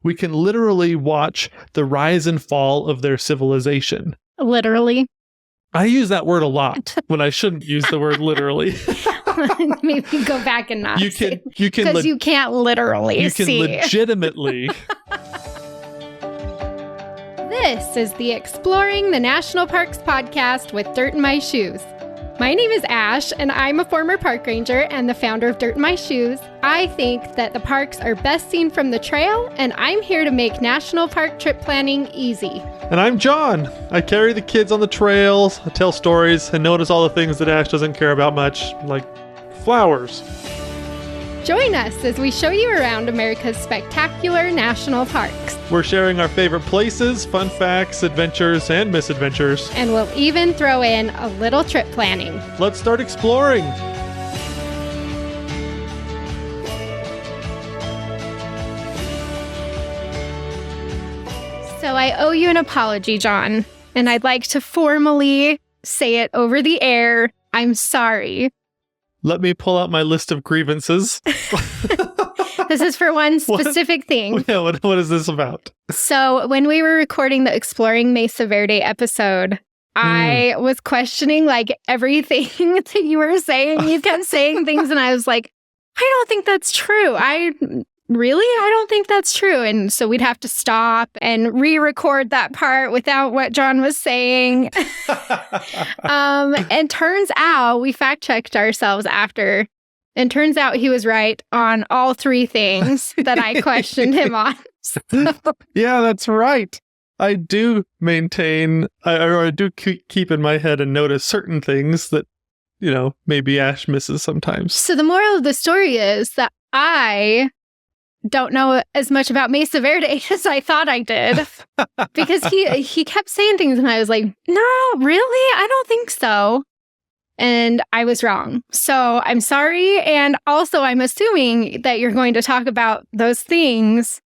We can literally watch the rise and fall of their civilization. Literally. I use that word a lot when I shouldn't use the word literally. Maybe go back and not you can because you can't literally see. You can legitimately. This is the Exploring the National Parks podcast with Dirt in My Shoes. My name is Ash, and I'm a former park ranger and the founder of Dirt in My Shoes. I think that the parks are best seen from the trail, and I'm here to make national park trip planning easy. And I'm John. I carry the kids on the trails, I tell stories, and notice all the things that Ash doesn't care about much, like flowers. Join us as we show you around America's spectacular national parks. We're sharing our favorite places, fun facts, adventures, and misadventures. And we'll even throw in a little trip planning. Let's start exploring. So I owe you an apology, John, and I'd like to formally say it over the air. I'm sorry. Let me pull out my list of grievances. This is for one specific thing. Yeah, what is this about? So when we were recording the Exploring Mesa Verde episode, I was questioning like everything that you were saying. You kept saying things and I was like, I don't think that's true. I don't think that's true. And so we'd have to stop and re-record that part without what John was saying. And turns out we fact-checked ourselves after. And turns out he was right on all three things that I questioned him on. So. Yeah, that's right. I do maintain, I do keep in my head and notice certain things that, maybe Ash misses sometimes. So the moral of the story is that I don't know as much about Mesa Verde as I thought I did. Because he kept saying things and I was like, no, really? I don't think so. And I was wrong. So I'm sorry. And also, I'm assuming that you're going to talk about those things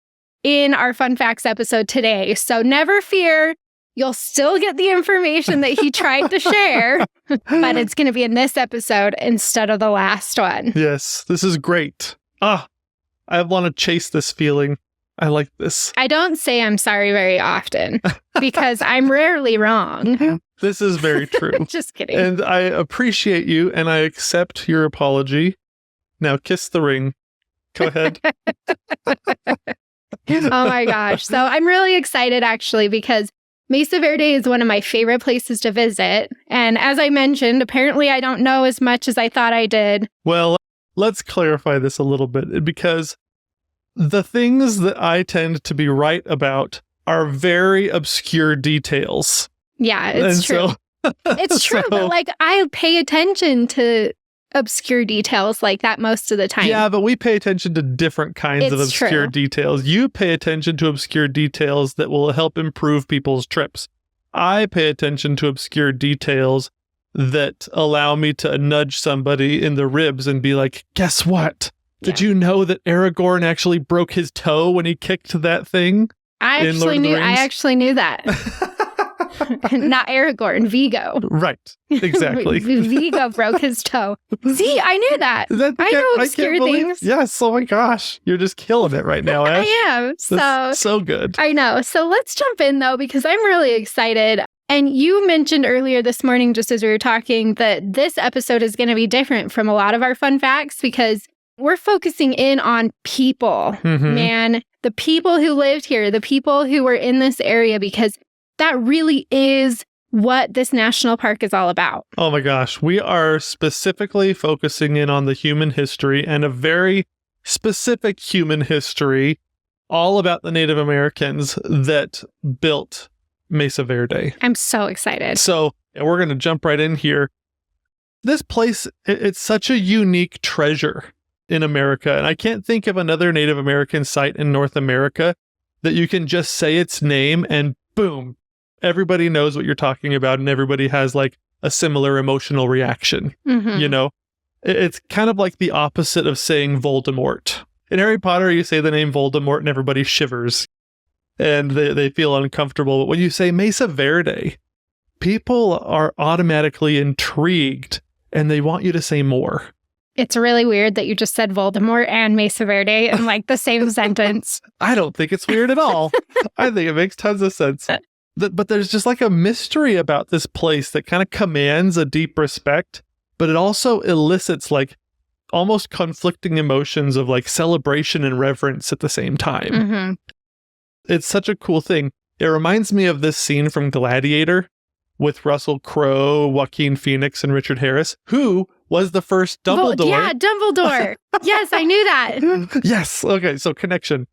in our Fun Facts episode today. So never fear. You'll still get the information that he tried to share, but it's going to be in this episode instead of the last one. Yes, this is great. I want to chase this feeling. I like this. I don't say I'm sorry very often because I'm rarely wrong. This is very true. Just kidding. And I appreciate you and I accept your apology. Now kiss the ring. Go ahead. Oh my gosh. So I'm really excited actually because Mesa Verde is one of my favorite places to visit. And as I mentioned, apparently I don't know as much as I thought I did. Well, let's clarify this a little bit because the things that I tend to be right about are very obscure details. Yeah, it's true. It's true, but like I pay attention to obscure details like that most of the time. Yeah, but we pay attention to different kinds of obscure details. You pay attention to obscure details that will help improve people's trips. I pay attention to obscure details that allow me to nudge somebody in the ribs and be like, guess what? Did you know that Aragorn actually broke his toe when he kicked that thing? I actually knew that. Not Aragorn, Vigo. Right, exactly. Vigo broke his toe. See, I knew that. I know obscure things. Yes, oh my gosh. You're just killing it right now, Ash. I am. That's so good. I know. So let's jump in, though, because I'm really excited. And you mentioned earlier this morning, just as we were talking, that this episode is going to be different from a lot of our fun facts because we're focusing in on people, man. The people who lived here, the people who were in this area, because that really is what this national park is all about. Oh my gosh. We are specifically focusing in on the human history and a very specific human history all about the Native Americans that built Mesa Verde. I'm so excited. So we're going to jump right in here. This place, it's such a unique treasure in America. And I can't think of another Native American site in North America that you can just say its name and boom, everybody knows what you're talking about and everybody has like a similar emotional reaction. It's kind of like the opposite of saying Voldemort. In Harry Potter, you say the name Voldemort and everybody shivers and they feel uncomfortable. But when you say Mesa Verde, people are automatically intrigued and they want you to say more. It's really weird that you just said Voldemort and Mesa Verde in like the same sentence. I don't think it's weird at all. I think it makes tons of sense. But there's just like a mystery about this place that kind of commands a deep respect, but it also elicits like almost conflicting emotions of like celebration and reverence at the same time. Mm-hmm. It's such a cool thing. It reminds me of this scene from Gladiator with Russell Crowe, Joaquin Phoenix, and Richard Harris, who was the first Dumbledore. Yeah, Dumbledore. Yes, I knew that. Yes. Okay, so connection.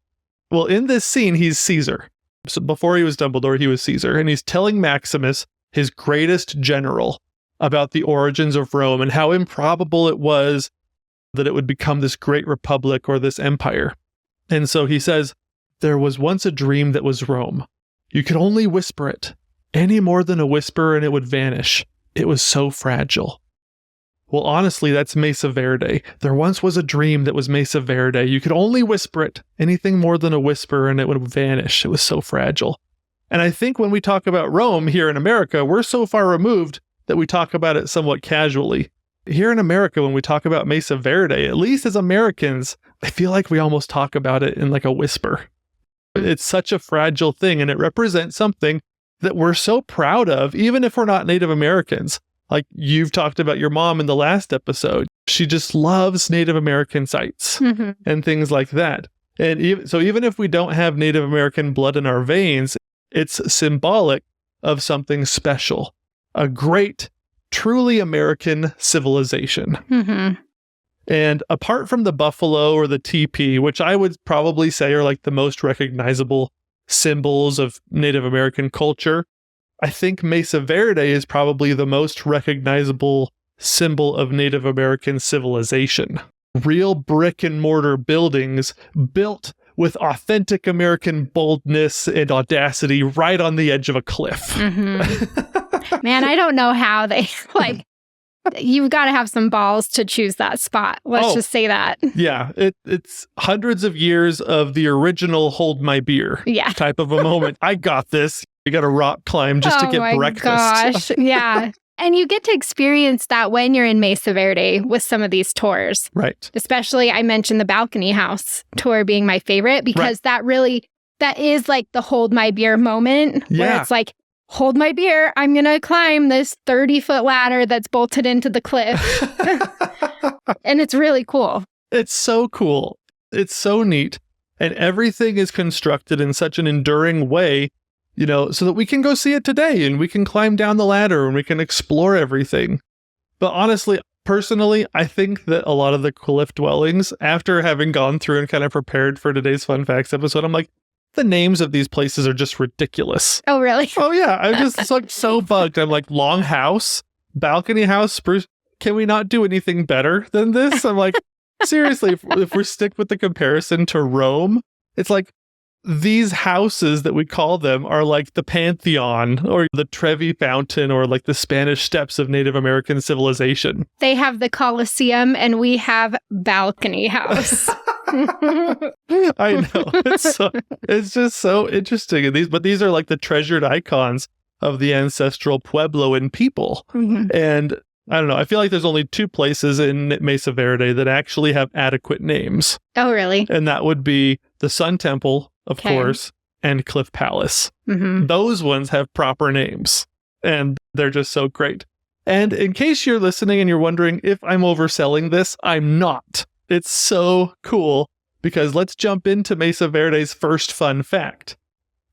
Well, in this scene, he's Caesar. So before he was Dumbledore, he was Caesar, and he's telling Maximus, his greatest general, about the origins of Rome and how improbable it was that it would become this great republic or this empire. And so he says, there was once a dream that was Rome. You could only whisper it. Any more than a whisper and it would vanish. It was so fragile. Well, honestly, that's Mesa Verde. There once was a dream that was Mesa Verde. You could only whisper it. Anything more than a whisper and it would vanish. It was so fragile. And I think when we talk about Rome here in America, we're so far removed that we talk about it somewhat casually. Here in America, when we talk about Mesa Verde, at least as Americans, I feel like we almost talk about it in like a whisper. It's such a fragile thing, and it represents something that we're so proud of, even if we're not Native Americans. Like you've talked about your mom in the last episode. She just loves Native American sites and things like that. And even if we don't have Native American blood in our veins, it's symbolic of something special, a great, truly American civilization. Mm-hmm. And apart from the buffalo or the teepee, which I would probably say are like the most recognizable symbols of Native American culture, I think Mesa Verde is probably the most recognizable symbol of Native American civilization. Real brick and mortar buildings built with authentic American boldness and audacity right on the edge of a cliff. Mm-hmm. Man, I don't know how they like. You've got to have some balls to choose that spot. Let's just say that. Yeah, it's hundreds of years of the original hold my beer type of a moment. I got this. You got to rock climb just to get breakfast. Gosh. Yeah. And you get to experience that when you're in Mesa Verde with some of these tours. Right. Especially, I mentioned the balcony house tour being my favorite because that is like the hold my beer moment where it's like, hold my beer. I'm going to climb this 30-foot ladder that's bolted into the cliff. And it's really cool. It's so cool. It's so neat. And everything is constructed in such an enduring way, you know, so that we can go see it today and we can climb down the ladder and we can explore everything. But honestly, personally, I think that a lot of the cliff dwellings, after having gone through and kind of prepared for today's Fun Facts episode, I'm like, the names of these places are just ridiculous. Oh, really? Oh, yeah. I'm just like so bugged. I'm like, long house, balcony house, spruce. Can we not do anything better than this? I'm like, seriously, if we stick with the comparison to Rome, it's like these houses that we call them are like the Pantheon or the Trevi Fountain or like the Spanish Steps of Native American civilization. They have the Colosseum and we have balcony house. I know. It's just so interesting. And these are like the treasured icons of the ancestral Puebloan people. Mm-hmm. And I don't know. I feel like there's only two places in Mesa Verde that actually have adequate names. Oh, really? And that would be the Sun Temple, of course, and Cliff Palace. Mm-hmm. Those ones have proper names, and they're just so great. And in case you're listening and you're wondering if I'm overselling this, I'm not. It's so cool, because let's jump into Mesa Verde's first fun fact.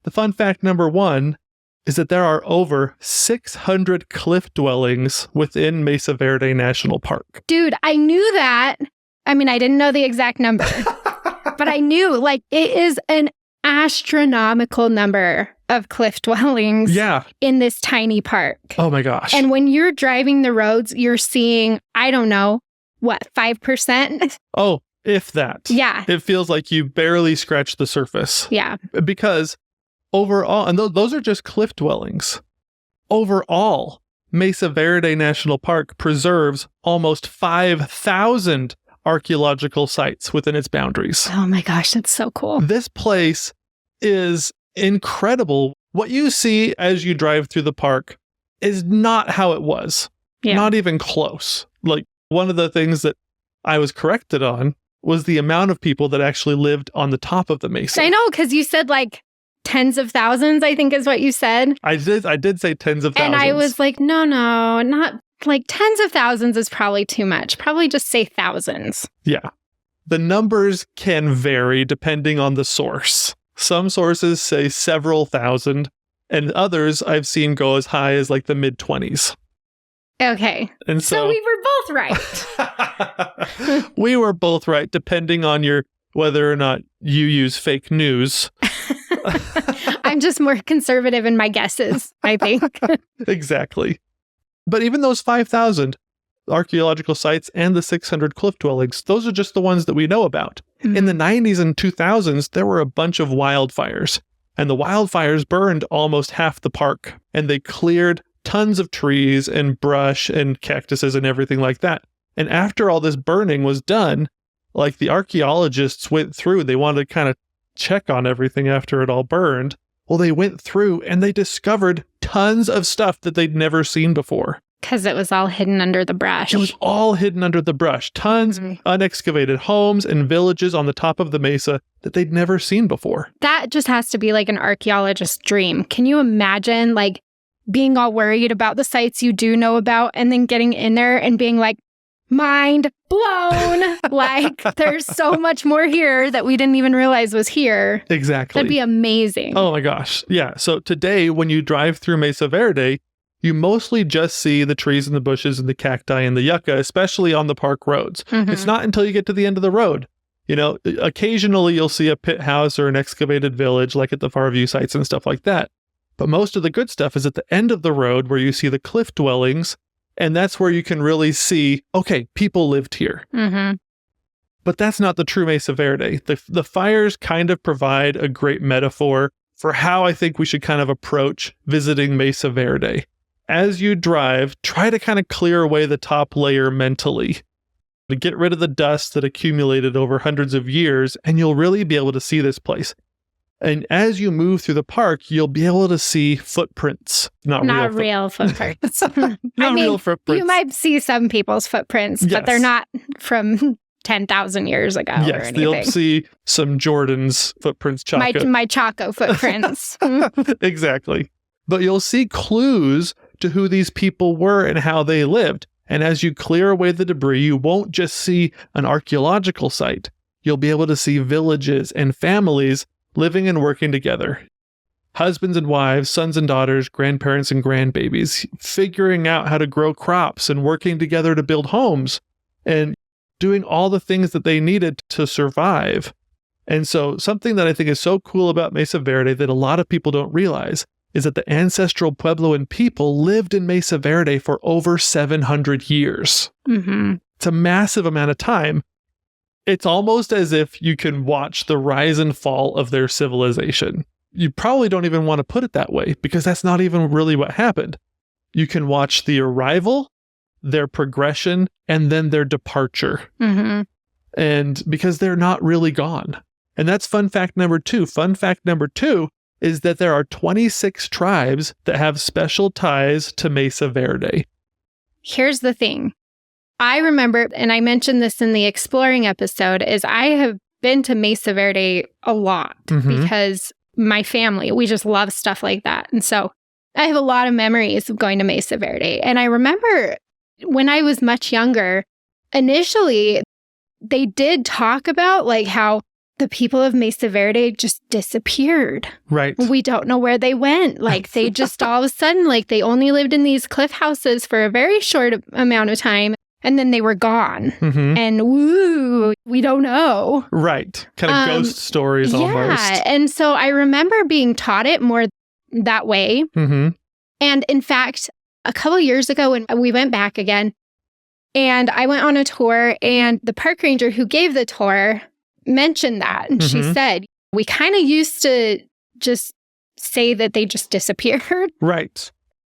The fun fact number 1 is that there are over 600 cliff dwellings within Mesa Verde National Park. Dude, I knew that. I mean, I didn't know the exact number, but I knew like it is an astronomical number of cliff dwellings in this tiny park. Oh my gosh. And when you're driving the roads, you're seeing, I don't know, what, 5%? Oh, if that. Yeah. It feels like you barely scratched the surface. Yeah. Because overall, and those are just cliff dwellings. Overall, Mesa Verde National Park preserves almost 5,000 archaeological sites within its boundaries. Oh my gosh, that's so cool. This place is incredible. What you see as you drive through the park is not how it was. Yeah. Not even close. Like, one of the things that I was corrected on was the amount of people that actually lived on the top of the mesa. I know, because you said like tens of thousands, I think is what you said. I did say tens of thousands. And I was like, no, not like tens of thousands is probably too much. Probably just say thousands. Yeah. The numbers can vary depending on the source. Some sources say several thousand, and others I've seen go as high as like the mid-20s. Okay. And so we were both right. We were both right, depending on whether or not you use fake news. I'm just more conservative in my guesses, I think. Exactly. But even those 5,000 archaeological sites and the 600 cliff dwellings, those are just the ones that we know about. Mm-hmm. In the 90s and 2000s, there were a bunch of wildfires, and the wildfires burned almost half the park, and they cleared tons of trees and brush and cactuses and everything like that. And after all this burning was done, like the archaeologists went through, they wanted to kind of check on everything after it all burned. Well, they went through and they discovered tons of stuff that they'd never seen before. Because it was all hidden under the brush. It was all hidden under the brush. Tons unexcavated homes and villages on the top of the mesa that they'd never seen before. That just has to be like an archaeologist's dream. Can you imagine like being all worried about the sites you do know about and then getting in there and being like, mind blown. Like there's so much more here that we didn't even realize was here. Exactly. That'd be amazing. Oh my gosh. Yeah. So today when you drive through Mesa Verde, you mostly just see the trees and the bushes and the cacti and the yucca, especially on the park roads. Mm-hmm. It's not until you get to the end of the road. You know, occasionally you'll see a pit house or an excavated village like at the Farview sites and stuff like that. But most of the good stuff is at the end of the road where you see the cliff dwellings. And that's where you can really see, okay, people lived here. Mm-hmm. But that's not the true Mesa Verde. The fires kind of provide a great metaphor for how I think we should kind of approach visiting Mesa Verde. As you drive, try to kind of clear away the top layer mentally to get rid of the dust that accumulated over hundreds of years, and you'll really be able to see this place. And as you move through the park, you'll be able to see footprints. Not real footprints. Real footprints. You might see some people's footprints, yes, but they're not from 10,000 years ago or anything. You'll see some Jordan's footprints, Chaco. My Chaco footprints. Exactly. But you'll see clues to who these people were and how they lived. And as you clear away the debris, you won't just see an archaeological site. You'll be able to see villages and families living and working together. Husbands and wives, sons and daughters, grandparents and grandbabies, figuring out how to grow crops and working together to build homes and doing all the things that they needed to survive. And so something that I think is so cool about Mesa Verde that a lot of people don't realize is that the ancestral Puebloan people lived in Mesa Verde for over 700 years. Mm-hmm. It's a massive amount of time. It's almost as if you can watch the rise and fall of their civilization. You probably don't even want to put it that way because that's not even really what happened. You can watch the arrival, their progression, and then their departure. Mm-hmm. And because they're not really gone. And that's fun fact number 2. Fun fact number 2 is that there are 26 tribes that have special ties to Mesa Verde. Here's the thing. I remember, and I mentioned this in the exploring episode, is I have been to Mesa Verde a lot because my family, we just love stuff like that. And so I have a lot of memories of going to Mesa Verde. And I remember when I was much younger, initially, they did talk about like how the people of Mesa Verde just disappeared. Right. We don't know where they went. Like they just all of a sudden, like they only lived in these cliff houses for a very short amount of time. And then they were gone. Mm-hmm. And woo, we don't know. Right. Kind of ghost stories almost. Yeah. And so I remember being taught it more that way. Mm-hmm. And in fact, a couple years ago when we went back again, and I went on a tour, and the park ranger who gave the tour mentioned that. And she said, we kind of used to just say that they just disappeared. Right.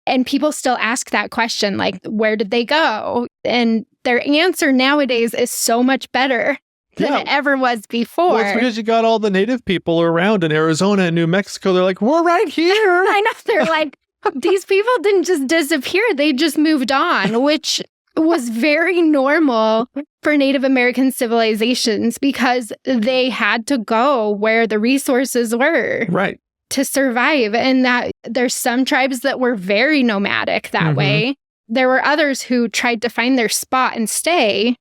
And people still ask that question, like, where did they go? And their answer nowadays is so much better than it ever was before. Well, it's because you got all the native people around in Arizona and New Mexico. They're like, we're right here. I know. They're like, these people didn't just disappear. They just moved on, which was very normal for Native American civilizations because they had to go where the resources were Right. to survive. And that there's some tribes that were very nomadic that way. There were others who tried to find their spot and stay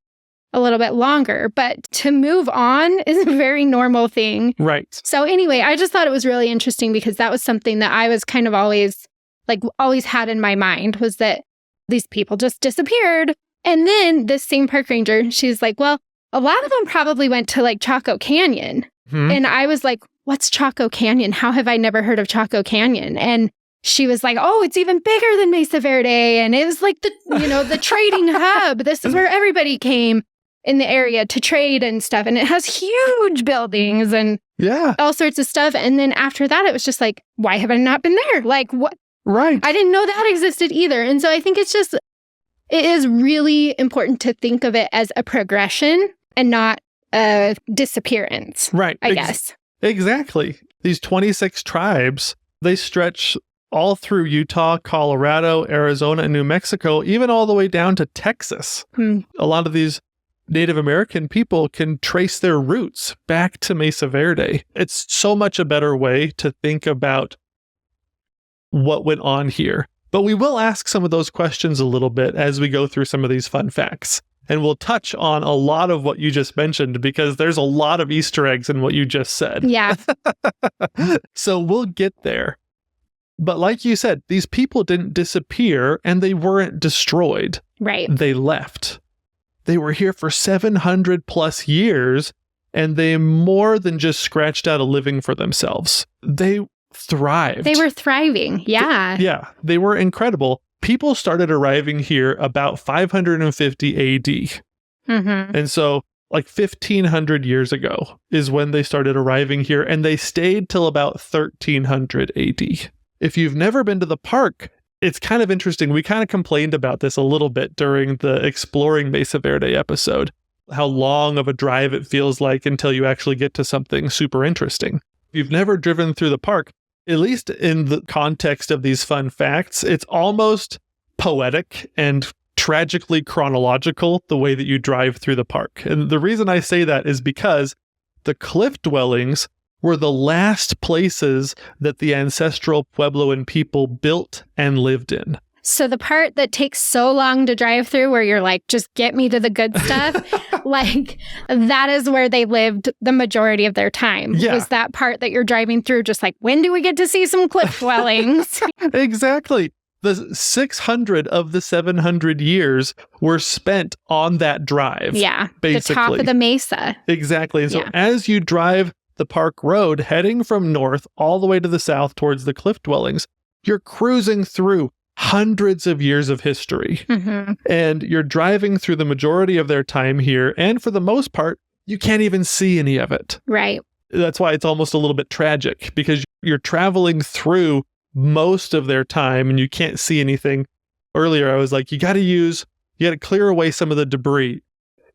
a little bit longer. But to move on is a very normal thing. Right. So anyway, I just thought it was really interesting because that was something that I was kind of always had in my mind, was that these people just disappeared. And then this same park ranger, she's like, well, a lot of them probably went to like Chaco Canyon. And I was like, what's Chaco Canyon? How have I never heard of Chaco Canyon? And she was like, oh, it's even bigger than Mesa Verde. And it was like the trading hub. This is where everybody came in the area to trade and stuff. And it has huge buildings and all sorts of stuff. And then after that, it was just like, why have I not been there? Like, what? Right. I didn't know that existed either. And so I think it is really important to think of it as a progression and not a disappearance. Right. I guess. Exactly. These 26 tribes, they stretch all through Utah, Colorado, Arizona, and New Mexico, even all the way down to Texas. A lot of these Native American people can trace their roots back to Mesa Verde. It's so much a better way to think about what went on here. But we will ask some of those questions a little bit as we go through some of these fun facts. And we'll touch on a lot of what you just mentioned because there's a lot of Easter eggs in what you just said. Yeah. So we'll get there. But like you said, these people didn't disappear and they weren't destroyed. Right. They left. They were here for 700 plus years and they more than just scratched out a living for themselves. They thrived. They were thriving. Yeah. They were incredible. People started arriving here about 550 AD. And so like 1500 years ago is when they started arriving here and they stayed till about 1300 AD. If you've never been to the park, it's kind of interesting. We kind of complained about this a little bit during the Exploring Mesa Verde episode, how long of a drive it feels like until you actually get to something super interesting. If you've never driven through the park, at least in the context of these fun facts, it's almost poetic and tragically chronological the way that you drive through the park. And the reason I say that is because the cliff dwellings were the last places that the ancestral Puebloan people built and lived in. So the part that takes so long to drive through where you're like, just get me to the good stuff, like that is where they lived the majority of their time. Was that part that you're driving through just like, when do we get to see some cliff dwellings? Exactly. The 600 of the 700 years were spent on that drive. Yeah, basically. The top of the mesa. Exactly. And so as you drive the park road, heading from north all the way to the south towards the cliff dwellings, you're cruising through hundreds of years of history. And you're driving through the majority of their time here. And for the most part, you can't even see any of it. Right. That's why it's almost a little bit tragic because you're traveling through most of their time and you can't see anything. Earlier, I was like, you got to clear away some of the debris.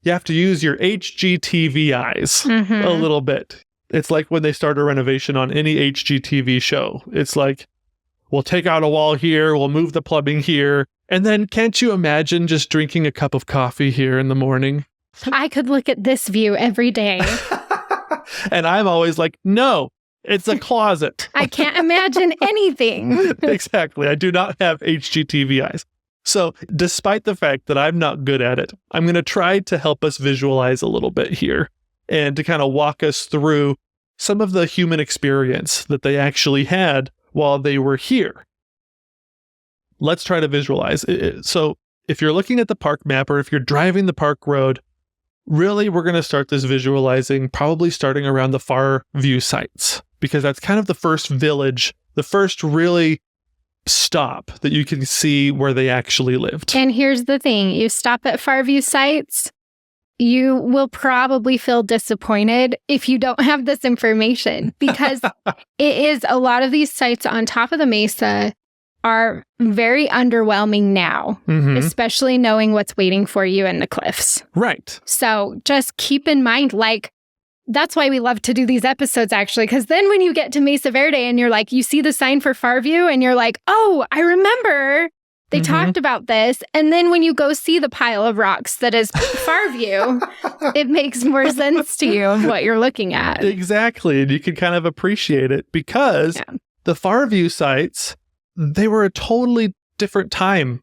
You have to use your HGTV eyes a little bit. It's like when they start a renovation on any HGTV show. It's like, we'll take out a wall here, we'll move the plumbing here, and then can't you imagine just drinking a cup of coffee here in the morning? I could look at this view every day. And I'm always like, no, it's a closet. I can't imagine anything. Exactly. I do not have HGTV eyes. So despite the fact that I'm not good at it, I'm going to try to help us visualize a little bit here and to kind of walk us through some of the human experience that they actually had while they were here. Let's try to visualize. So if you're looking at the park map or if you're driving the park road, really we're going to start this visualizing probably starting around the far view sites because that's kind of the first village, the first really stop that you can see where they actually lived. And here's the thing, you stop at far view sites, you will probably feel disappointed if you don't have this information because it is a lot of these sites on top of the mesa are very underwhelming now, especially knowing what's waiting for you in the cliffs. Right. So just keep in mind, like, that's why we love to do these episodes, actually, because then when you get to Mesa Verde and you're like, you see the sign for Farview and you're like, oh, I remember They talked about this. And then when you go see the pile of rocks that is Farview, it makes more sense to you of what you're looking at. Exactly. And you can kind of appreciate it because the Farview sites, they were a totally different time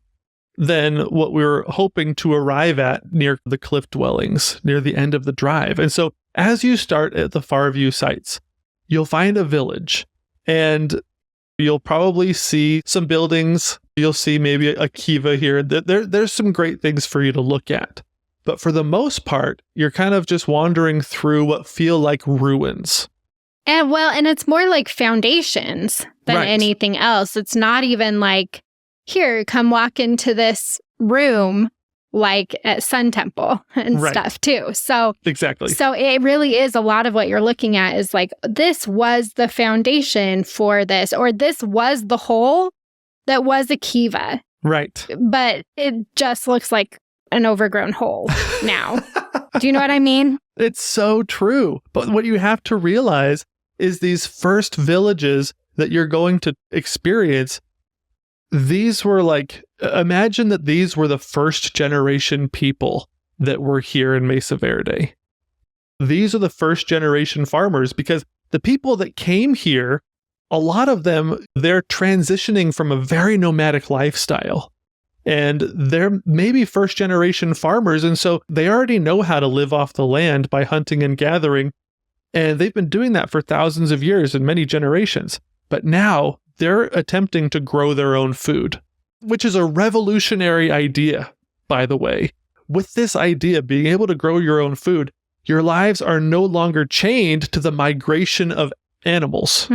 than what we were hoping to arrive at near the cliff dwellings, near the end of the drive. And so as you start at the Farview sites, you'll find a village and you'll probably see some buildings. You'll see maybe a kiva here. There's some great things for you to look at. But for the most part, you're kind of just wandering through what feel like ruins. And it's more like foundations than anything else. It's not even like, here, come walk into this room like at Sun Temple and stuff too. So exactly. So it really is a lot of what you're looking at is like, this was the foundation for this, or this was the hole that was a kiva. Right. But it just looks like an overgrown hole now. Do you know what I mean? It's so true. But what you have to realize is these first villages that you're going to experience, these were like, imagine that these were the first generation people that were here in Mesa Verde. These are the first generation farmers because the people that came here, a lot of them, they're transitioning from a very nomadic lifestyle. And they're maybe first generation farmers. And so they already know how to live off the land by hunting and gathering. And they've been doing that for thousands of years and many generations. But now they're attempting to grow their own food, which is a revolutionary idea, by the way. With this idea, being able to grow your own food, your lives are no longer chained to the migration of animals.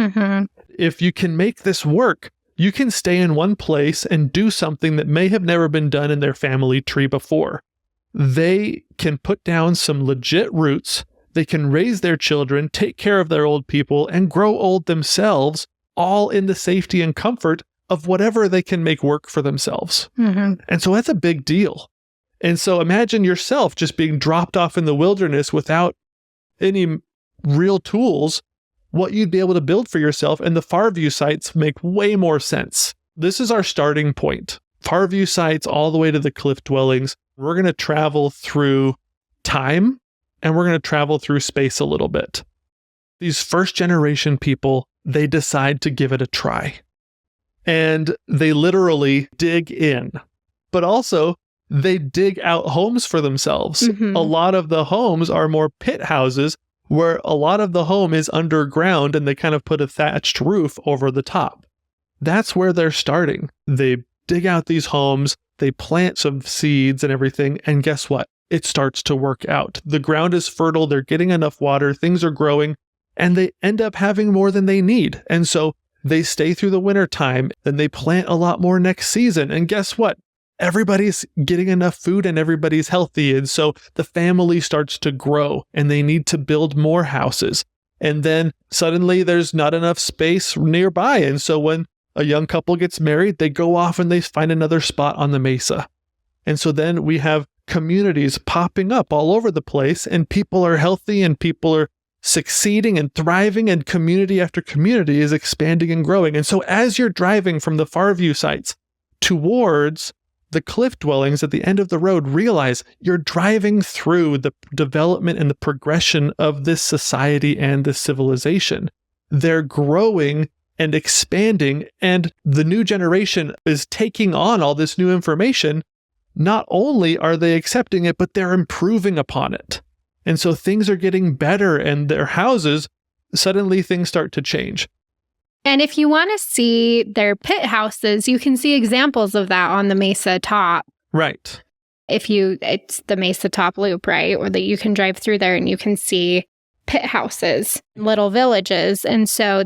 If you can make this work, you can stay in one place and do something that may have never been done in their family tree before. They can put down some legit roots, they can raise their children, take care of their old people, and grow old themselves, all in the safety and comfort of whatever they can make work for themselves. And so that's a big deal. And so imagine yourself just being dropped off in the wilderness without any real tools, what you'd be able to build for yourself, and the Farview sites make way more sense. This is our starting point. Farview sites all the way to the cliff dwellings. We're going to travel through time, and we're going to travel through space a little bit. These first generation people, they decide to give it a try. And they literally dig in. But also, they dig out homes for themselves. A lot of the homes are more pit houses, where a lot of the home is underground and they kind of put a thatched roof over the top. That's where they're starting. They dig out these homes, they plant some seeds and everything, and guess what? It starts to work out. The ground is fertile, they're getting enough water, things are growing, and they end up having more than they need. And so they stay through the winter time, then they plant a lot more next season, and guess what? Everybody's getting enough food and everybody's healthy. And so the family starts to grow and they need to build more houses. And then suddenly there's not enough space nearby. And so when a young couple gets married, they go off and they find another spot on the mesa. And so then we have communities popping up all over the place, and people are healthy and people are succeeding and thriving, and community after community is expanding and growing. And so as you're driving from the Farview sites towards the cliff dwellings at the end of the road, realize you're driving through the development and the progression of this society and this civilization. They're growing and expanding, and the new generation is taking on all this new information. Not only are they accepting it, but they're improving upon it. And so things are getting better, and their houses, suddenly things start to change. And if you want to see their pit houses, you can see examples of that on the Mesa Top. Right. It's the Mesa Top Loop, right? Or that you can drive through there and you can see pit houses, little villages. And so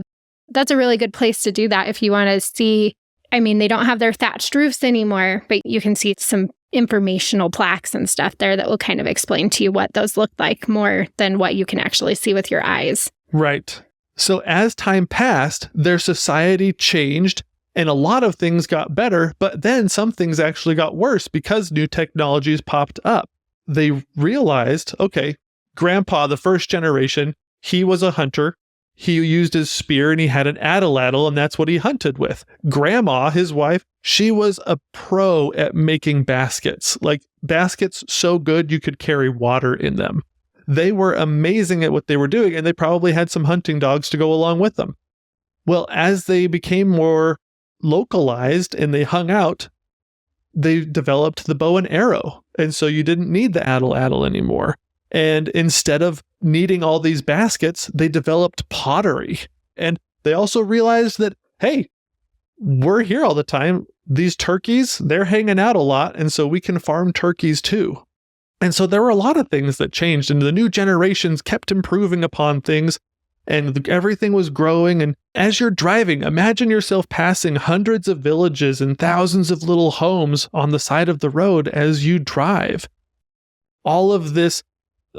that's a really good place to do that if you want to see. I mean, they don't have their thatched roofs anymore, but you can see some informational plaques and stuff there that will kind of explain to you what those look like more than what you can actually see with your eyes. Right. So as time passed, their society changed and a lot of things got better, but then some things actually got worse because new technologies popped up. They realized, okay, Grandpa, the first generation, he was a hunter. he used his spear and he had an atlatl, and that's what he hunted with. Grandma, his wife, she was a pro at making baskets. Like baskets so good you could carry water in them. They were amazing at what they were doing, and they probably had some hunting dogs to go along with them. Well, as they became more localized and they hung out, they developed the bow and arrow. And so you didn't need the atlatl anymore. And instead of needing all these baskets, they developed pottery. And they also realized that, hey, we're here all the time. These turkeys, they're hanging out a lot. And so we can farm turkeys too. And so there were a lot of things that changed, and the new generations kept improving upon things, and everything was growing. And as you're driving, imagine yourself passing hundreds of villages and thousands of little homes on the side of the road as you drive. All of this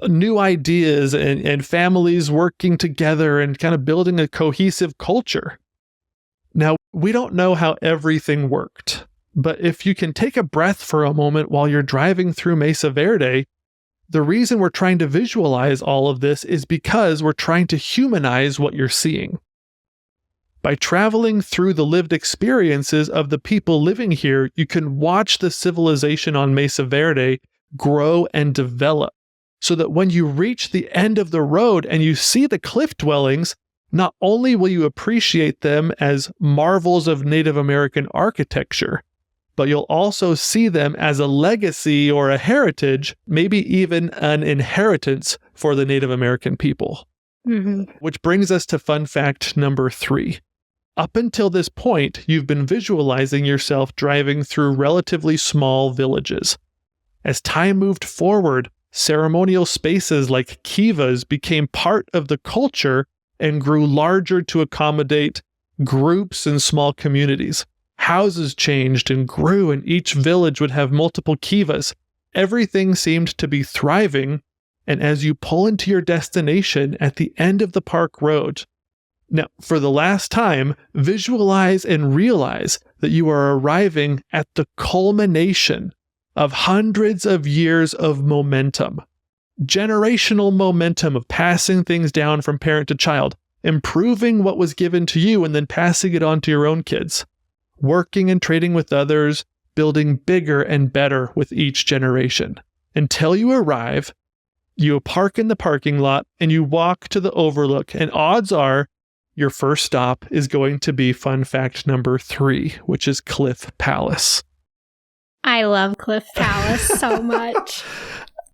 new ideas and families working together and kind of building a cohesive culture. Now, we don't know how everything worked, but if you can take a breath for a moment while you're driving through Mesa Verde, the reason we're trying to visualize all of this is because we're trying to humanize what you're seeing. By traveling through the lived experiences of the people living here, you can watch the civilization on Mesa Verde grow and develop, so that when you reach the end of the road and you see the cliff dwellings, not only will you appreciate them as marvels of Native American architecture, but you'll also see them as a legacy or a heritage, maybe even an inheritance for the Native American people. Mm-hmm. Which brings us to fun fact number 3. Up until this point, you've been visualizing yourself driving through relatively small villages. As time moved forward, ceremonial spaces like kivas became part of the culture and grew larger to accommodate groups and small communities. Houses changed and grew, and each village would have multiple kivas. Everything seemed to be thriving, and as you pull into your destination at the end of the park road, now, for the last time, visualize and realize that you are arriving at the culmination of hundreds of years of momentum. Generational momentum of passing things down from parent to child, improving what was given to you and then passing it on to your own kids. Working and trading with others, building bigger and better with each generation. Until you arrive, you park in the parking lot and you walk to the overlook, and odds are your first stop is going to be fun fact number 3, which is Cliff Palace. I love Cliff Palace so much.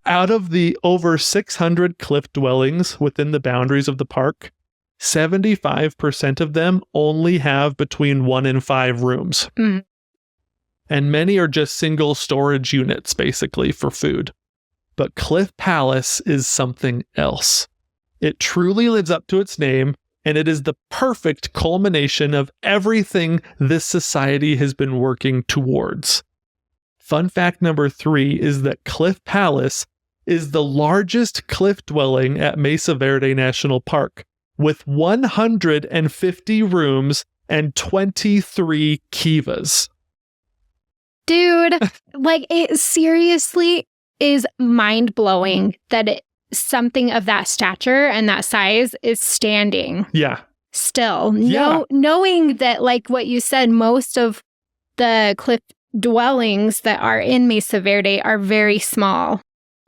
Out of the over 600 cliff dwellings within the boundaries of the park, 75% of them only have between 1 and 5 rooms. Mm. And many are just single storage units, basically, for food. But Cliff Palace is something else. It truly lives up to its name, and it is the perfect culmination of everything this society has been working towards. Fun fact number 3 is that Cliff Palace is the largest cliff dwelling at Mesa Verde National Park, with 150 rooms and 23 kivas. Dude, like, it seriously is mind-blowing that something of that stature and that size is standing. Yeah. Still. Yeah. Knowing that, like what you said, most of the cliff dwellings that are in Mesa Verde are very small.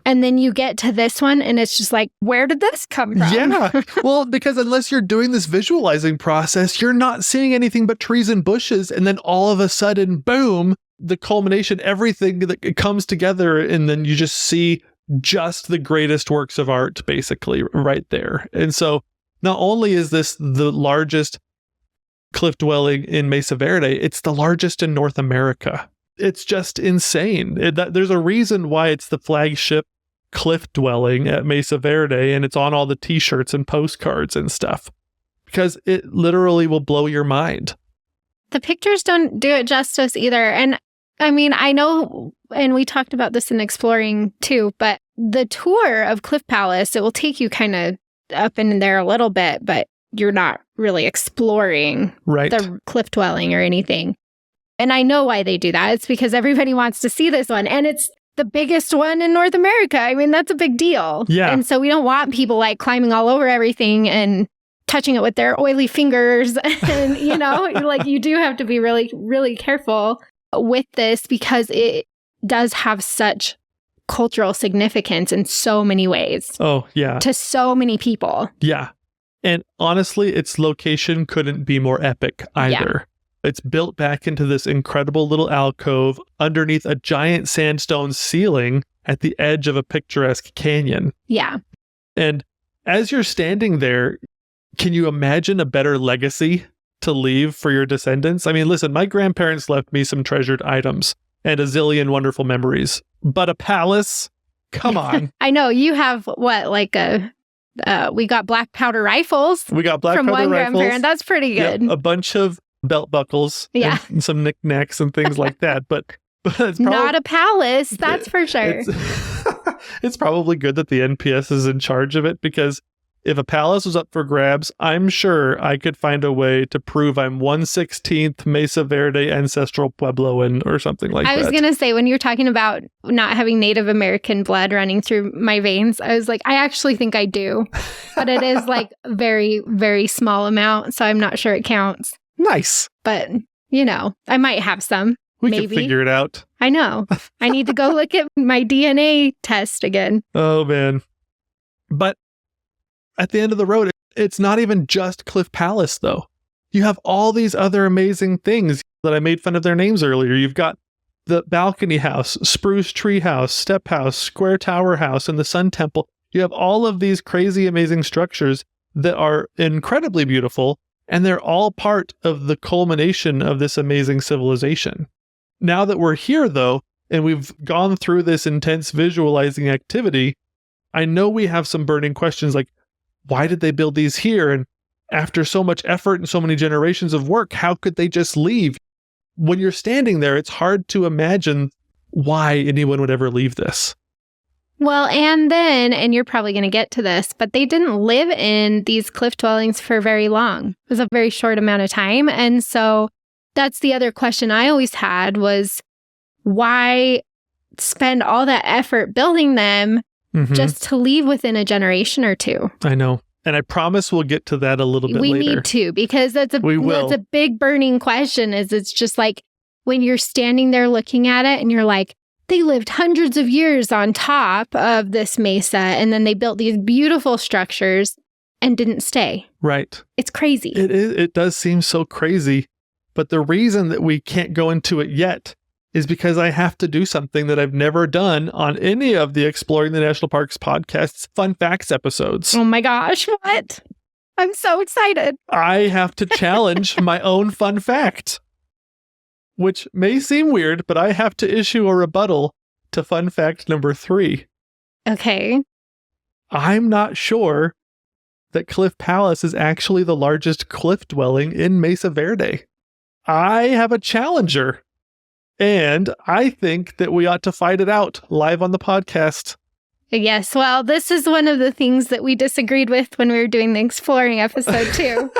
And then you get to this one and it's just like, where did this come from? Yeah. Well, because unless you're doing this visualizing process, you're not seeing anything but trees and bushes. And then all of a sudden, boom, the culmination, everything that comes together. And then you just see just the greatest works of art, basically, right there. And so not only is this the largest cliff dwelling in Mesa Verde, it's the largest in North America. It's just insane. There's a reason why it's the flagship cliff dwelling at Mesa Verde, and it's on all the t-shirts and postcards and stuff, because it literally will blow your mind. The pictures don't do it justice either. And I mean, I know, and we talked about this in Exploring too, but the tour of Cliff Palace, it will take you kind of up in there a little bit, but you're not really exploring the cliff dwelling or anything. And I know why they do that. It's because everybody wants to see this one. And it's the biggest one in North America. I mean, that's a big deal. Yeah. And so we don't want people like climbing all over everything and touching it with their oily fingers. And, like you do have to be really, really careful with this because it does have such cultural significance in so many ways. Oh, yeah. To so many people. Yeah. And honestly, its location couldn't be more epic either. Yeah. It's built back into this incredible little alcove underneath a giant sandstone ceiling at the edge of a picturesque canyon. Yeah. And as you're standing there, can you imagine a better legacy to leave for your descendants? I mean, listen, my grandparents left me some treasured items and a zillion wonderful memories, but a palace? Come on. I know. You have what, like we got black powder rifles. We got black from powder one rifles. Grandparent. That's pretty good. Yep, a bunch of belt buckles. Yeah. And some knickknacks and things like that. But it's probably, not a palace, that's for sure. It's probably good that the NPS is in charge of it, because if a palace was up for grabs, I'm sure I could find a way to prove I'm 1/16th Mesa Verde Ancestral Puebloan or something like that. I was going to say, when you're talking about not having Native American blood running through my veins, I was like, I actually think I do. But it is like very, very small amount, so I'm not sure it counts. Nice. But, I might have some. We maybe. can figure it out. I know. I need to go look at my DNA test again. Oh, man. But at the end of the road, it's not even just Cliff Palace, though. You have all these other amazing things that I made fun of their names earlier. You've got the balcony house, spruce tree house, step house, square tower house, and the sun temple. You have all of these crazy, amazing structures that are incredibly beautiful, and they're all part of the culmination of this amazing civilization. Now that we're here, though, and we've gone through this intense visualizing activity, I know we have some burning questions like, why did they build these here? And after so much effort and so many generations of work, how could they just leave? When you're standing there, it's hard to imagine why anyone would ever leave this. Well, and you're probably going to get to this, but they didn't live in these cliff dwellings for very long. It was a very short amount of time. And so that's the other question I always had was, why spend all that effort building them just to leave within a generation or two? I know. And I promise we'll get to that a little bit later. We need to, because that's a big burning question. It's just like when you're standing there looking at it and you're like, they lived hundreds of years on top of this mesa, and then they built these beautiful structures and didn't stay. Right. It's crazy. It is. It does seem so crazy. But the reason that we can't go into it yet is because I have to do something that I've never done on any of the Exploring the National Parks podcast's Fun Facts episodes. Oh my gosh, what? I'm so excited. I have to challenge my own fun fact, which may seem weird, but I have to issue a rebuttal to fun fact number 3. Okay. I'm not sure that Cliff Palace is actually the largest cliff dwelling in Mesa Verde. I have a challenger. And I think that we ought to fight it out live on the podcast. Yes, well, this is one of the things that we disagreed with when we were doing the exploring episode too.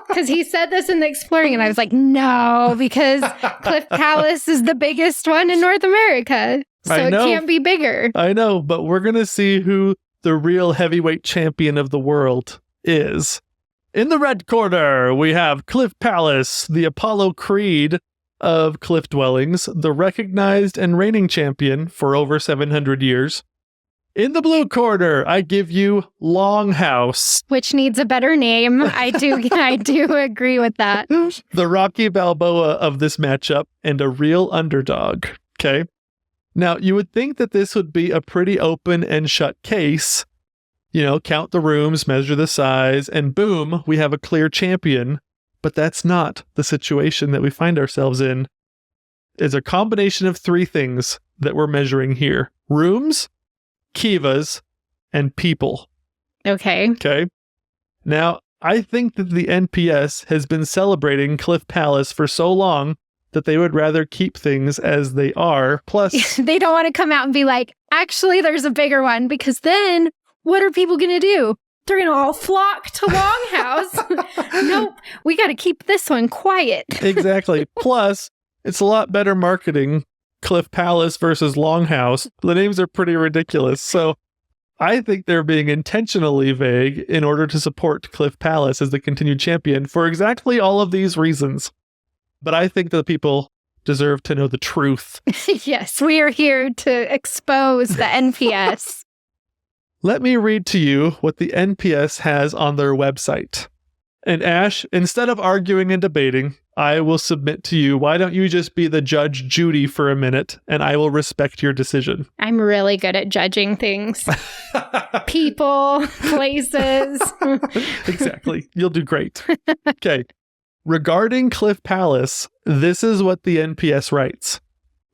Because he said this in the exploring, and I was like, no, because Cliff Palace is the biggest one in North America. So it can't be bigger. I know, but we're going to see who the real heavyweight champion of the world is. In the red corner, we have Cliff Palace, the Apollo Creed of cliff dwellings, the recognized and reigning champion for over 700 years. In the blue corner, I give you Longhouse, which needs a better name. I do agree with that. The Rocky Balboa of this matchup and a real underdog. Okay. Now, you would think that this would be a pretty open and shut case. Count the rooms, measure the size, and boom, we have a clear champion. But that's not the situation that we find ourselves in. It's a combination of 3 things that we're measuring here: rooms, kivas, and people. Okay. Now, I think that the NPS has been celebrating Cliff Palace for so long that they would rather keep things as they are. Plus, they don't want to come out and be like, actually, there's a bigger one, because then what are people going to do? They're going to all flock to Longhouse. Nope, we got to keep this one quiet. Exactly. Plus, it's a lot better marketing, Cliff Palace versus Longhouse. The names are pretty ridiculous. So I think they're being intentionally vague in order to support Cliff Palace as the continued champion for exactly all of these reasons. But I think the people deserve to know the truth. Yes, we are here to expose the NPS. Let me read to you what the NPS has on their website. And Ash, instead of arguing and debating, I will submit to you, why don't you just be the Judge Judy for a minute, and I will respect your decision. I'm really good at judging things. People, places. Exactly. You'll do great. Okay. Regarding Cliff Palace, this is what the NPS writes.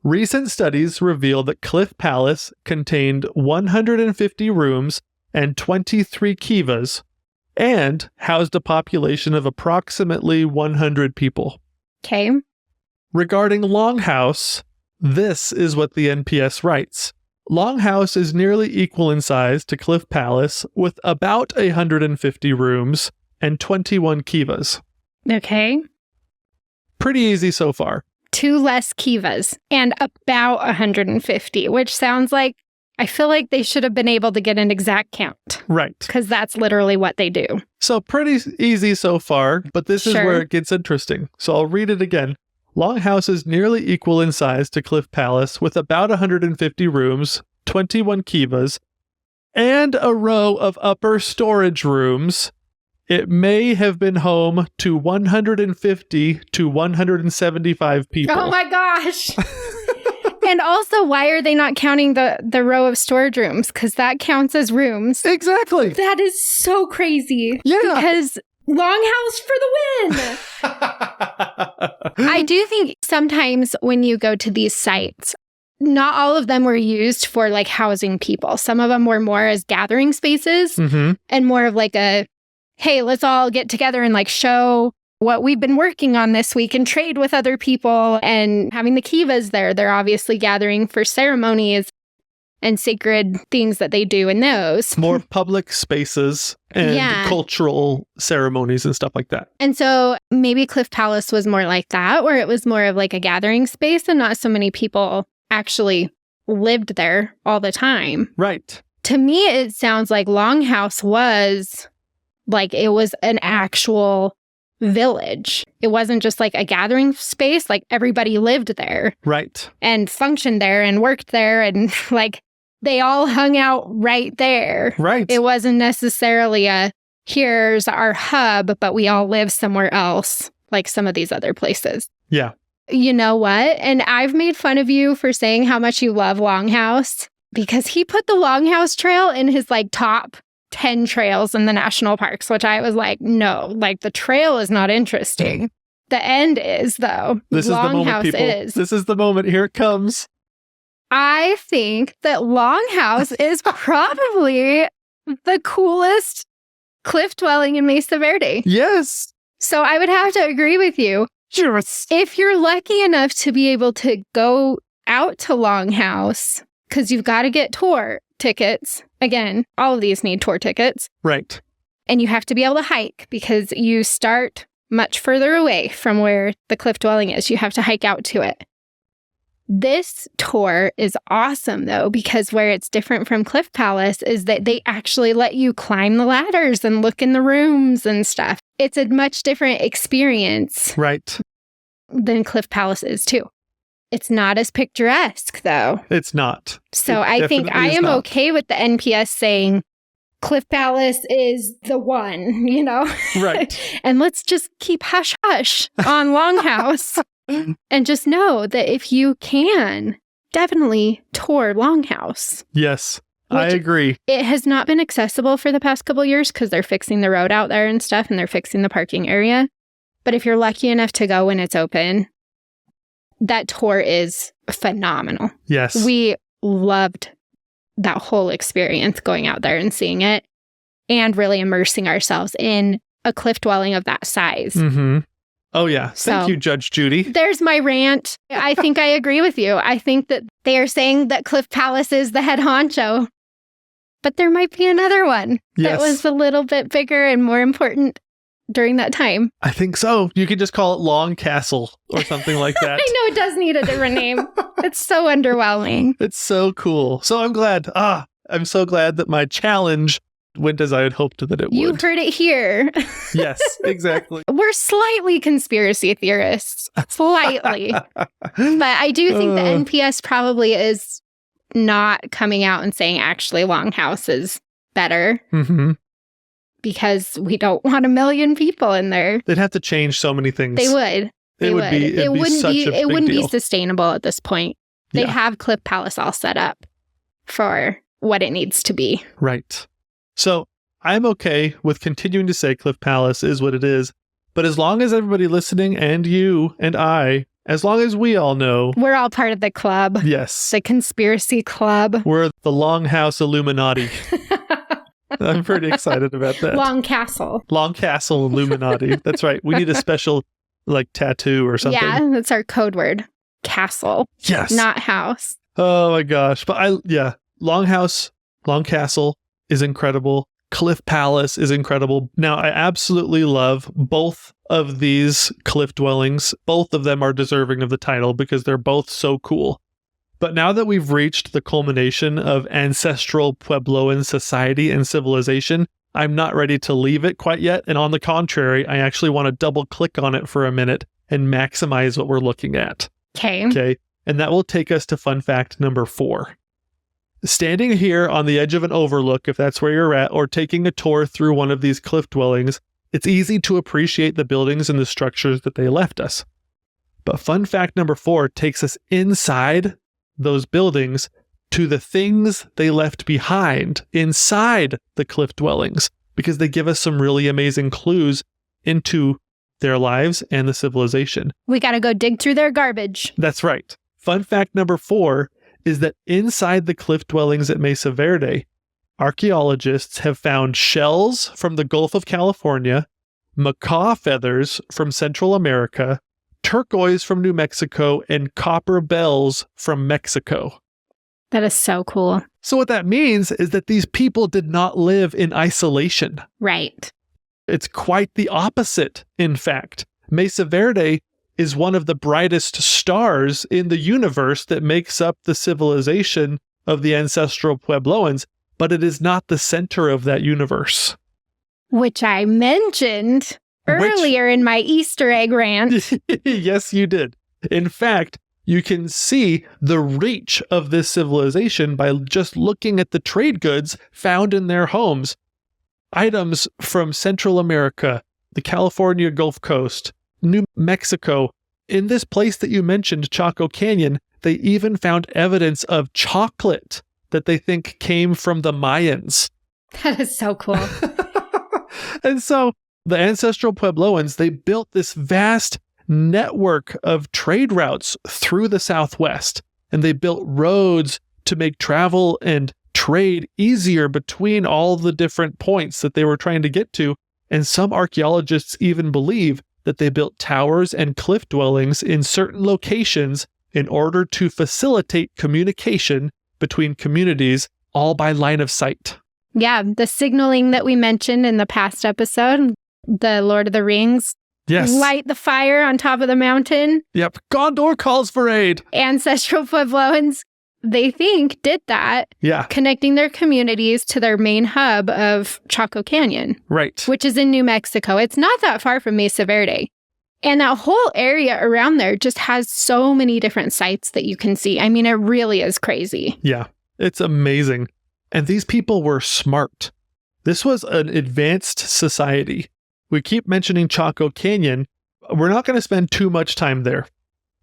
Recent studies reveal that Cliff Palace contained 150 rooms and 23 kivas, and housed a population of approximately 100 people. Okay. Regarding Longhouse, this is what the NPS writes. Longhouse is nearly equal in size to Cliff Palace, with about 150 rooms and 21 kivas. Okay. Pretty easy so far. 2 less kivas and about 150, which sounds like, I feel like they should have been able to get an exact count. Right. Because that's literally what they do. So pretty easy so far, but this is where it gets interesting. So I'll read it again. Longhouse is nearly equal in size to Cliff Palace, with about 150 rooms, 21 kivas, and a row of upper storage rooms. It may have been home to 150 to 175 people. Oh my gosh. And also, why are they not counting the row of storage rooms? Because that counts as rooms. Exactly. That is so crazy. Yeah. Because Longhouse for the win. I do think sometimes when you go to these sites, not all of them were used for like housing people. Some of them were more as gathering spaces and more of like a, hey, let's all get together and like show what we've been working on this week and trade with other people. And having the kivas there, they're obviously gathering for ceremonies and sacred things that they do in those. More public spaces and cultural ceremonies and stuff like that. And so maybe Cliff Palace was more like that, where it was more of like a gathering space and not so many people actually lived there all the time. Right. To me, it sounds like Longhouse was like it was an actual village. It wasn't just like a gathering space, like everybody lived there. Right. And functioned there and worked there and like they all hung out right there. Right. It wasn't necessarily a here's our hub, but we all live somewhere else, like some of these other places. Yeah. You know what? And I've made fun of you for saying how much you love Longhouse because he put the Longhouse Trail in his like top 10 trails in the national parks, which I was like, no, like the trail is not interesting. The end is, though. This is the moment, people. This is the moment. Here it comes. I think that Longhouse is probably the coolest cliff dwelling in Mesa Verde. Yes. So I would have to agree with you. Yes. If you're lucky enough to be able to go out to Longhouse, because you've got to get tour tickets. Again, all of these need tour tickets. Right. And you have to be able to hike because you start much further away from where the cliff dwelling is. You have to hike out to it. This tour is awesome, though, because where it's different from Cliff Palace is that they actually let you climb the ladders and look in the rooms and stuff. It's a much different experience. Right. Than Cliff Palace is, too. It's not as picturesque, though. It's not. So I think I am okay with the NPS saying Cliff Palace is the one, you know? Right. And let's just keep hush-hush on Longhouse. And just know that if you can, definitely tour Longhouse. Yes, I agree. It has not been accessible for the past couple years because they're fixing the road out there and stuff, and they're fixing the parking area. But if you're lucky enough to go when it's open, that tour is phenomenal. Yes. We loved that whole experience going out there and seeing it and really immersing ourselves in a cliff dwelling of that size. Mm-hmm. Oh, yeah. Thank you, Judge Judy. There's my rant. I think I agree with you. I think that they are saying that Cliff Palace is the head honcho, but there might be another one that was a little bit bigger and more important during that time. I think so. You could just call it Long Castle or something like that. I know it does need a different name. It's so underwhelming. It's so cool. So I'm glad. I'm so glad that my challenge went as I had hoped that it would. You heard it here. Yes, exactly. We're slightly conspiracy theorists. Slightly. But I do think the NPS probably is not coming out and saying actually Longhouse is better. Mm-hmm. Because we don't want 1 million people in there. They'd have to change so many things. They would. It wouldn't be sustainable at this point. They have Cliff Palace all set up for what it needs to be. Right. So I'm okay with continuing to say Cliff Palace is what it is. But as long as everybody listening and you and I, as long as we all know. We're all part of the club. Yes. The conspiracy club. We're the Longhouse Illuminati. I'm pretty excited about that. Long Castle Illuminati. That's right. We need a special tattoo or something. Yeah, that's our code word. Castle. Yes. Not house. Oh my gosh. But Long Castle is incredible. Cliff Palace is incredible. Now, I absolutely love both of these cliff dwellings. Both of them are deserving of the title because they're both so cool. But now that we've reached the culmination of ancestral Puebloan society and civilization, I'm not ready to leave it quite yet. And on the contrary, I actually want to double click on it for a minute and maximize what we're looking at. Okay. And that will take us to fun fact number 4. Standing here on the edge of an overlook, if that's where you're at, or taking a tour through one of these cliff dwellings, it's easy to appreciate the buildings and the structures that they left us. But fun fact number 4 takes us inside those buildings to the things they left behind inside the cliff dwellings, because they give us some really amazing clues into their lives and the civilization. We got to go dig through their garbage. That's right. Fun fact number 4 is that inside the cliff dwellings at Mesa Verde, archaeologists have found shells from the Gulf of California, macaw feathers from Central America, turquoise from New Mexico, and copper bells from Mexico. That is so cool. So what that means is that these people did not live in isolation. Right. It's quite the opposite, in fact. Mesa Verde is one of the brightest stars in the universe that makes up the civilization of the ancestral Puebloans, but it is not the center of that universe. Which I mentioned earlier in my Easter egg rant. Yes, you did. In fact, you can see the reach of this civilization by just looking at the trade goods found in their homes. Items from Central America, the California Gulf Coast, New Mexico. In this place that you mentioned, Chaco Canyon, they even found evidence of chocolate that they think came from the Mayans. That is so cool. And so the ancestral Puebloans, they built this vast network of trade routes through the Southwest, and they built roads to make travel and trade easier between all the different points that they were trying to get to. And some archaeologists even believe that they built towers and cliff dwellings in certain locations in order to facilitate communication between communities, all by line of sight. Yeah, the signaling that we mentioned in the past episode, the Lord of the Rings. Yes. Light the fire on top of the mountain. Yep. Gondor calls for aid. Ancestral Puebloans, they think, did that. Yeah. Connecting their communities to their main hub of Chaco Canyon. Right. Which is in New Mexico. It's not that far from Mesa Verde. And that whole area around there just has so many different sites that you can see. I mean, it really is crazy. Yeah. It's amazing. And these people were smart. This was an advanced society. We keep mentioning Chaco Canyon. We're not going to spend too much time there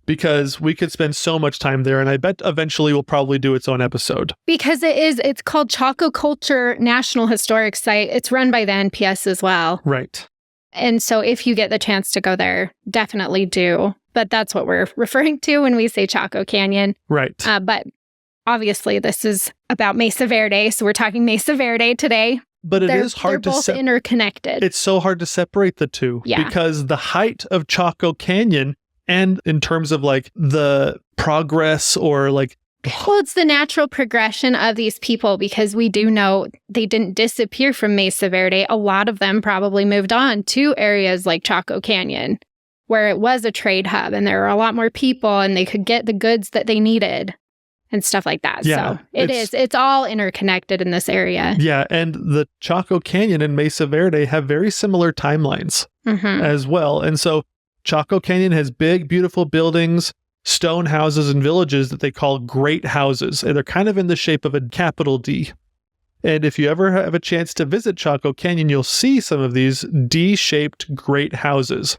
because we could spend so much time there. And I bet eventually we'll probably do its own episode. Because it's called Chaco Culture National Historic Site. It's run by the NPS as well. Right. And so if you get the chance to go there, definitely do. But that's what we're referring to when we say Chaco Canyon. Right. But obviously this is about Mesa Verde. So we're talking Mesa Verde today. But it is hard to they're both interconnected. It's so hard to separate the two. Yeah. Because the height of Chaco Canyon and in terms of like the progress or like... Well, it's the natural progression of these people because we do know they didn't disappear from Mesa Verde. A lot of them probably moved on to areas like Chaco Canyon where it was a trade hub and there were a lot more people and they could get the goods that they needed. and stuff like that. Yeah, So it's all interconnected in this area. Yeah, and the Chaco Canyon and Mesa Verde have very similar timelines as well. And so Chaco Canyon has big, beautiful buildings, stone houses, and villages that they call great houses. And they're kind of in the shape of a capital D. And if you ever have a chance to visit Chaco Canyon, you'll see some of these D-shaped great houses.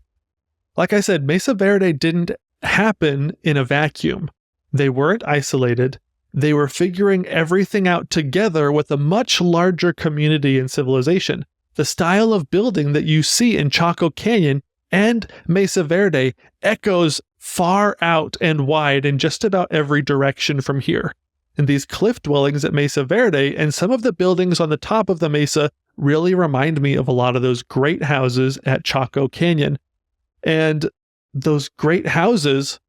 Like I said, Mesa Verde didn't happen in a vacuum. They weren't isolated. They were figuring everything out together with a much larger community and civilization. The style of building that you see in Chaco Canyon and Mesa Verde echoes far out and wide in just about every direction from here. And these cliff dwellings at Mesa Verde and some of the buildings on the top of the mesa really remind me of a lot of those great houses at Chaco Canyon. And those great houses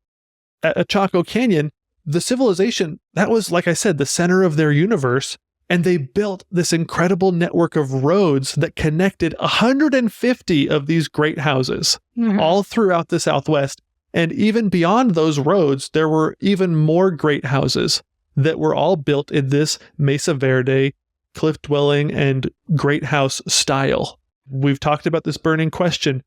at Chaco Canyon, the civilization, that was, like I said, the center of their universe. And they built this incredible network of roads that connected 150 of these great houses all throughout the Southwest. And even beyond those roads, there were even more great houses that were all built in this Mesa Verde cliff dwelling and great house style. We've talked about this burning question.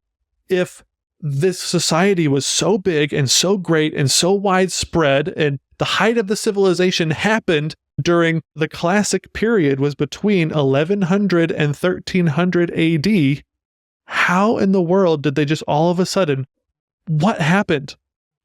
If this society was so big and so great and so widespread, and the height of the civilization happened during the classic period was between 1100 and 1300 AD, how in the world did they just all of a sudden, what happened?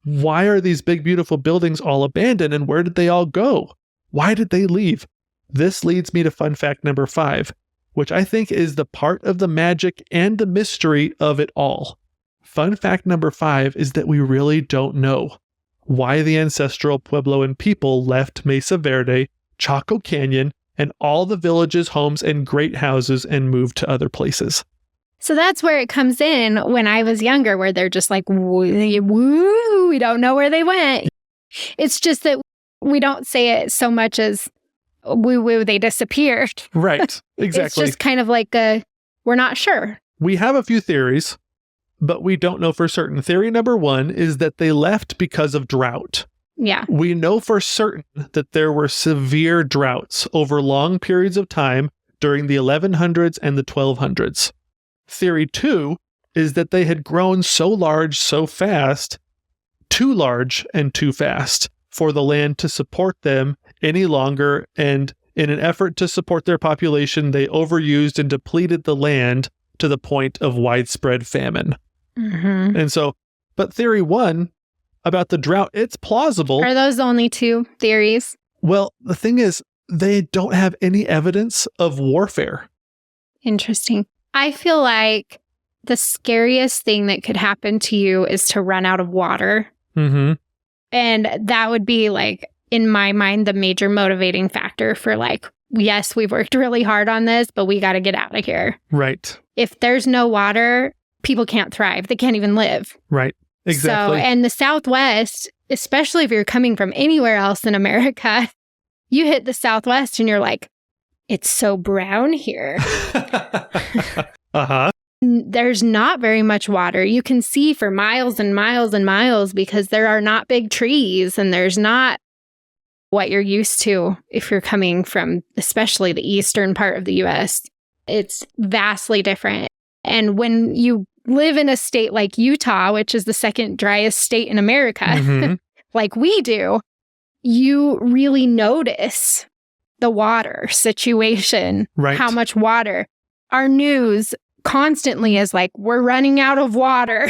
Why are these big, beautiful buildings all abandoned, and where did they all go? Why did they leave? This leads me to fun fact number 5, which I think is the part of the magic and the mystery of it all. Fun fact number 5 is that we really don't know why the ancestral Puebloan people left Mesa Verde, Chaco Canyon, and all the villages, homes, and great houses and moved to other places. So that's where it comes in when I was younger, where they're just like, woo, we don't know where they went. It's just that we don't say it so much as, woo, they disappeared. Right, exactly. It's just kind of like we're not sure. We have a few theories, but we don't know for certain. Theory number 1 is that they left because of drought. Yeah. We know for certain that there were severe droughts over long periods of time during the 1100s and the 1200s. Theory 2 is that they had grown so large so fast, too large and too fast for the land to support them any longer, and in an effort to support their population, they overused and depleted the land to the point of widespread famine. And so, but theory 1 about the drought, it's plausible. Are those only 2 theories? Well, the thing is, they don't have any evidence of warfare. Interesting. I feel like the scariest thing that could happen to you is to run out of water. And that would be, like, in my mind, the major motivating factor for, like, yes, we've worked really hard on this, but we got to get out of here. Right. If there's no water, people can't thrive. They can't even live. Right. Exactly. So, and the Southwest, especially if you're coming from anywhere else in America, you hit the Southwest and you're like, it's so brown here. There's not very much water. You can see for miles and miles and miles because there are not big trees, and there's not what you're used to if you're coming from especially the eastern part of the U.S. It's vastly different. And when you live in a state like Utah, which is the second driest state in America, like we do, you really notice the water situation, how much water. Our news constantly is like, we're running out of water,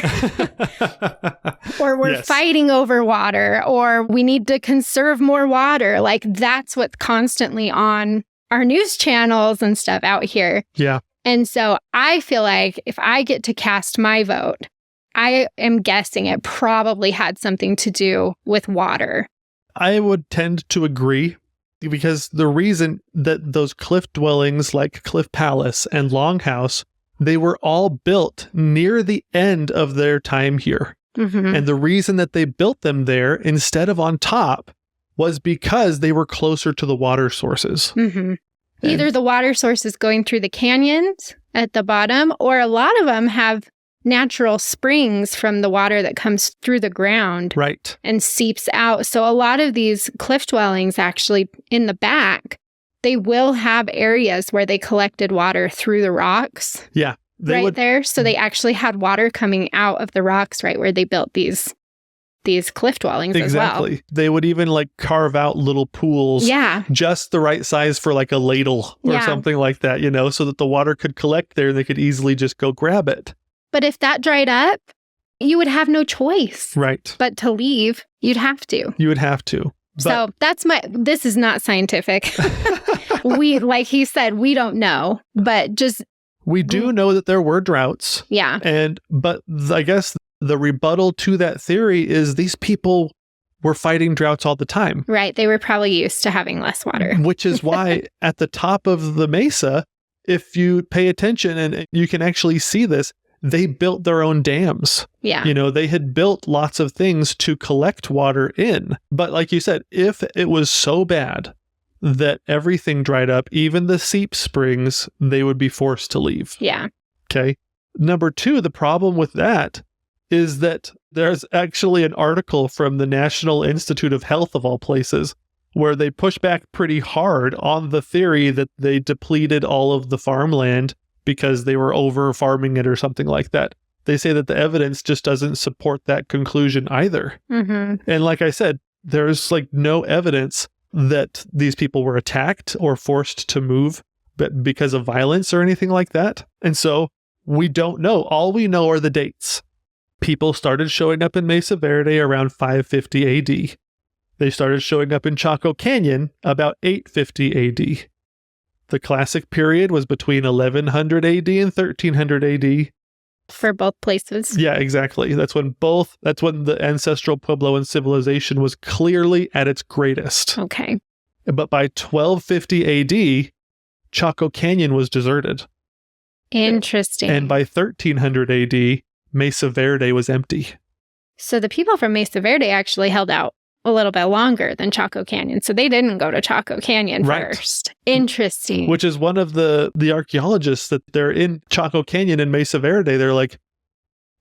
or we're fighting over water, or we need to conserve more water. Like, that's what's constantly on our news channels and stuff out here. Yeah. And so I feel like if I get to cast my vote, I am guessing it probably had something to do with water. I would tend to agree, because the reason that those cliff dwellings like Cliff Palace and Longhouse, they were all built near the end of their time here. And the reason that they built them there instead of on top was because they were closer to the water sources. Either the water sources going through the canyons at the bottom, or a lot of them have natural springs from the water that comes through the ground Right. and seeps out. So a lot of these cliff dwellings actually in the back, they will have areas where they collected water through the rocks Yeah. there. So they actually had water coming out of the rocks right where they built these cliff dwellings as well. Exactly. They would even like carve out little pools. Yeah. Just the right size for like a ladle or something like that, so that the water could collect there and they could easily just go grab it. But if that dried up, you would have no choice. Right. But to leave, you'd have to. You would have to. So this is not scientific. Like he said, we don't know, but we do know that there were droughts. Yeah. But I guess the rebuttal to that theory is these people were fighting droughts all the time. Right. They were probably used to having less water. Which is why at the top of the mesa, if you pay attention and you can actually see this, they built their own dams. Yeah. They had built lots of things to collect water in. But like you said, if it was so bad that everything dried up, even the seep springs, they would be forced to leave. Yeah. Okay. Number 2, the problem with that is that there's actually an article from the National Institute of Health, of all places, where they push back pretty hard on the theory that they depleted all of the farmland because they were over farming it or something like that. They say that the evidence just doesn't support that conclusion either. Mm-hmm. And like I said, there's like no evidence that these people were attacked or forced to move because of violence or anything like that. And so we don't know. All we know are the dates. People started showing up in Mesa Verde around 550 AD. They started showing up in Chaco Canyon about 850 AD. The classic period was between 1100 AD and 1300 AD. For both places. Yeah, exactly. That's when the ancestral Puebloan civilization was clearly at its greatest. Okay. But by 1250 AD, Chaco Canyon was deserted. Interesting. And by 1300 AD, Mesa Verde was empty. So the people from Mesa Verde actually held out a little bit longer than Chaco Canyon. So they didn't go to Chaco Canyon first. Interesting. Which is one of the archaeologists that they're in Chaco Canyon in Mesa Verde. They're like,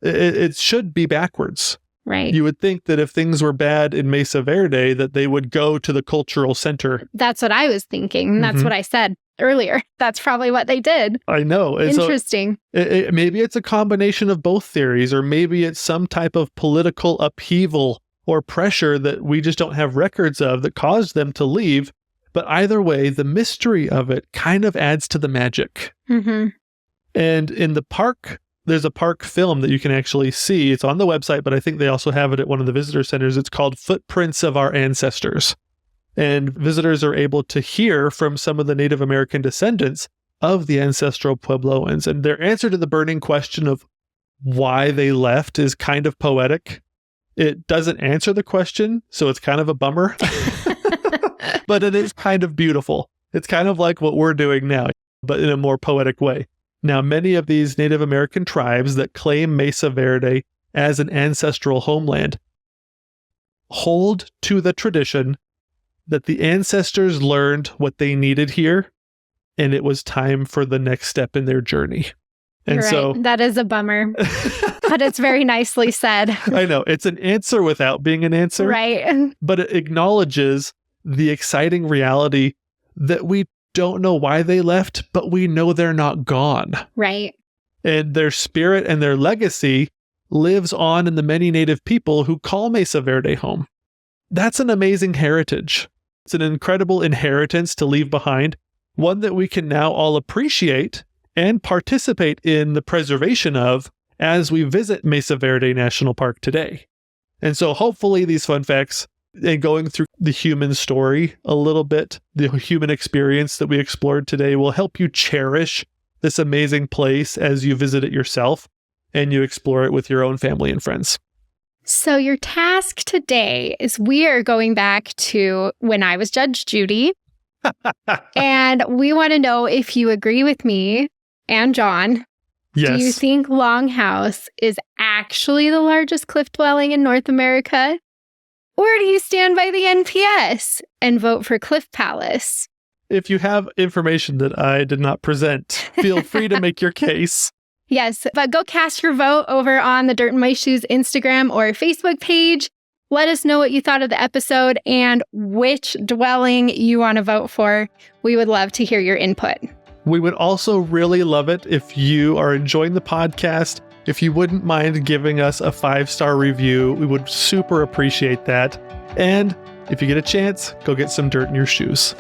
it should be backwards. Right. You would think that if things were bad in Mesa Verde, that they would go to the cultural center. That's what I was thinking. That's what I said earlier. That's probably what they did. I know. And interesting. So maybe it's a combination of both theories, or maybe it's some type of political upheaval or pressure that we just don't have records of that caused them to leave. But either way, the mystery of it kind of adds to the magic. Mm-hmm. And in the park, there's a park film that you can actually see. It's on the website, but I think they also have it at one of the visitor centers. It's called Footprints of Our Ancestors. And visitors are able to hear from some of the Native American descendants of the ancestral Puebloans. And their answer to the burning question of why they left is kind of poetic. It doesn't answer the question, so it's kind of a bummer. But it is kind of beautiful. It's kind of like what we're doing now, but in a more poetic way. Now, many of these Native American tribes that claim Mesa Verde as an ancestral homeland hold to the tradition that the ancestors learned what they needed here, and it was time for the next step in their journey. And You're so right. That is a bummer, but it's very nicely said. I know it's an answer without being an answer, Right? but it acknowledges the exciting reality that we don't know why they left, but we know they're not gone. Right. And their spirit and their legacy lives on in the many Native people who call Mesa Verde home. That's an amazing heritage. It's an incredible inheritance to leave behind, one that we can now all appreciate and participate in the preservation of as we visit Mesa Verde National Park today. And so hopefully these fun facts and going through the human story a little bit, the human experience that we explored today will help you cherish this amazing place as you visit it yourself and you explore it with your own family and friends. So your task today is we are going back to when I was Judge Judy. And we want to know if you agree with me and John. Yes. Do you think Longhouse is actually the largest cliff dwelling in North America? Or do you stand by the NPS and vote for Cliff Palace? If you have information that I did not present, feel free to make your case. Yes, but go cast your vote over on the Dirt in My Shoes Instagram or Facebook page. Let us know what you thought of the episode and which dwelling you want to vote for. We would love to hear your input. We would also really love it if you are enjoying the podcast. If you wouldn't mind giving us a 5-star review, we would super appreciate that. And if you get a chance, go get some dirt in your shoes.